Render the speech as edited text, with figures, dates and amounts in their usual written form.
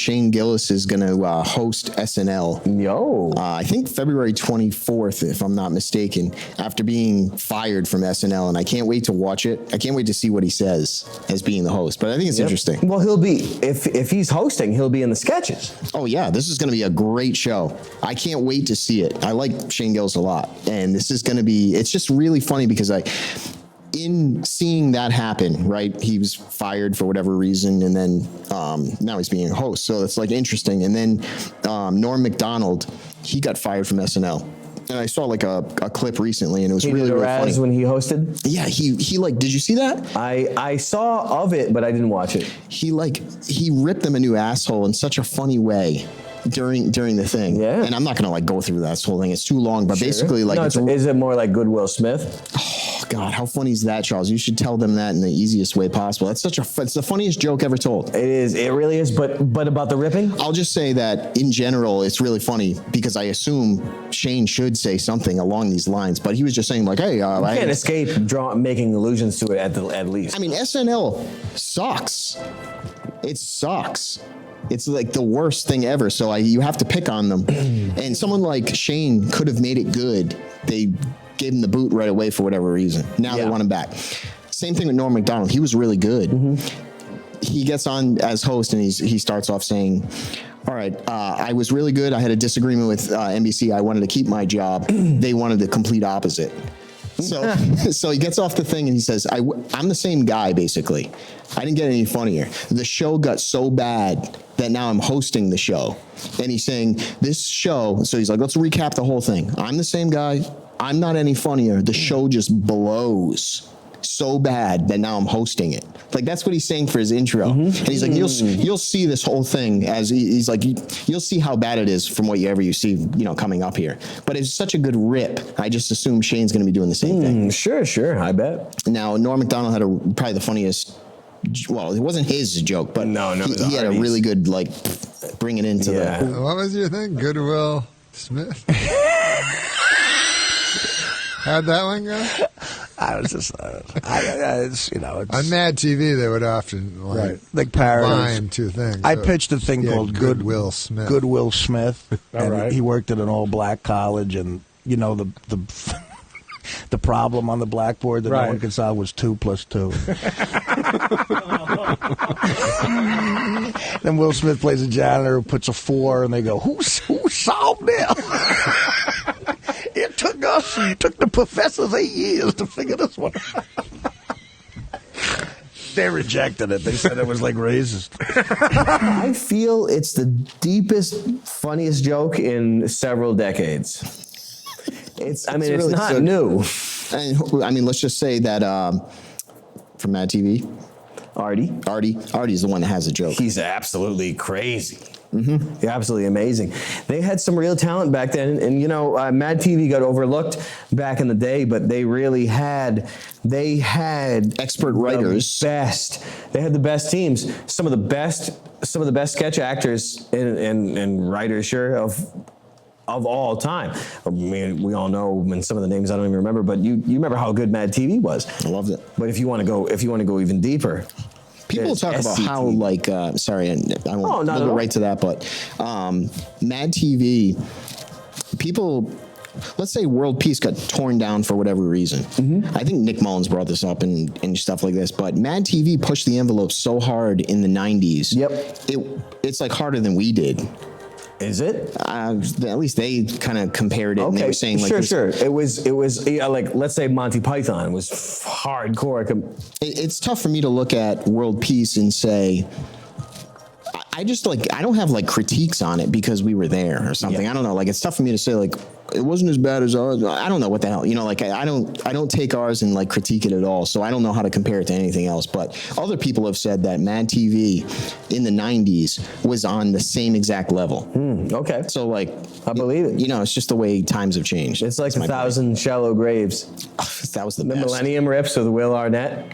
Shane Gillis is going to host SNL. Yo. I think February 24th, if I'm not mistaken, after being fired from SNL. And I can't wait to watch it. I can't wait to see what he says as being the host. But I think it's interesting. Well, he'll be, if he's hosting, he'll be in the sketches. Oh, yeah. This is going to be a great show. I can't wait to see it. I like Shane Gillis a lot. And this is going to be, it's just really funny because in seeing that happen, right? He was fired for whatever reason, and then now he's being a host. So it's like interesting. And then Norm Macdonald, he got fired from SNL. And I saw like a clip recently, and it was really funny. When he hosted? Yeah, he like, did you see that? I saw of it, but I didn't watch it. He ripped them a new asshole in such a funny way during the thing. Yeah. And I'm not gonna like go through that whole thing. It's too long, but basically like, is it more like Good Will Smith? Oh God, how funny is that, Charles? You should tell them that in the easiest way possible. It's the funniest joke ever told. It is. It really is. But about the ripping? I'll just say that in general, it's really funny because I assume Shane should say something along these lines, but he was just saying like, hey, you can't escape making allusions to it at least. I mean, SNL sucks. It sucks. It's like the worst thing ever. So you have to pick on them. And someone like Shane could have made it good. They gave him the boot right away for whatever reason. Now they want him back. Same thing with Norm Macdonald. He was really good. He gets on as host and he starts off saying, all right, I was really good. I had a disagreement with NBC. I wanted to keep my job. They wanted the complete opposite. So he gets off the thing and he says, I'm the same guy, basically. I didn't get any funnier. The show got so bad that now I'm hosting the show. And he's saying, this show, so he's like, let's recap the whole thing. I'm the same guy. I'm not any funnier. The show just blows so bad that now I'm hosting it. Like, that's what he's saying for his intro. And he's like, you'll see this whole thing as he's like, you'll see how bad it is from whatever you see, coming up here. But it's such a good rip. I just assume Shane's going to be doing the same thing. Sure. I bet. Now, Norm Macdonald had probably the funniest, well, it wasn't his joke, but he had a really good, like, bring it into the... What was your thing? Goodwill Smith? How'd that one go? I was just, it's on Mad TV, they would often like parodies. Two things. I pitched a thing called Goodwill Smith. Goodwill Smith, and he worked at an all-black college, and the problem on the blackboard that no one could solve was 2 + 2. Then Will Smith plays a janitor who puts a 4, and they go, "Who solved it?" It took the professors 8 years to figure this one out. They rejected it. They said it was like racist. I feel it's the deepest, funniest joke in several decades. It's really not new. And I mean, let's just say that from Mad TV, Artie's the one that has the joke. He's absolutely crazy. Yeah, absolutely amazing. They had some real talent back then, and Mad TV got overlooked back in the day, but they really had expert writers. They had the best teams. Some of the best sketch actors and writers, sure, of all time. I mean, we all know, and some of the names I don't even remember, but you remember how good Mad TV was. I loved it. But if you want to go even deeper. People talk about how, like, sorry, I won't go right to that, but Mad TV, people, let's say world peace got torn down for whatever reason. I think Nick Mullins brought this up and stuff like this, but Mad TV pushed the envelope so hard in the 90s. It's like harder than we did. Is it? At least they kind of compared it, and they were saying like, sure. It was like, let's say Monty Python was hardcore. It's tough for me to look at world peace and say, I don't have like critiques on it because we were there or something. I don't know. Like, it's tough for me to say like it wasn't as bad as ours. I don't know what the hell. Like I don't take ours and like critique it at all. So I don't know how to compare it to anything else. But other people have said that Mad TV in the 90s was on the same exact level. Okay. So like, I believe it. It's just the way times have changed. It's like 1,000 Shallow Graves. That was the Millennium Rips with Will Arnett.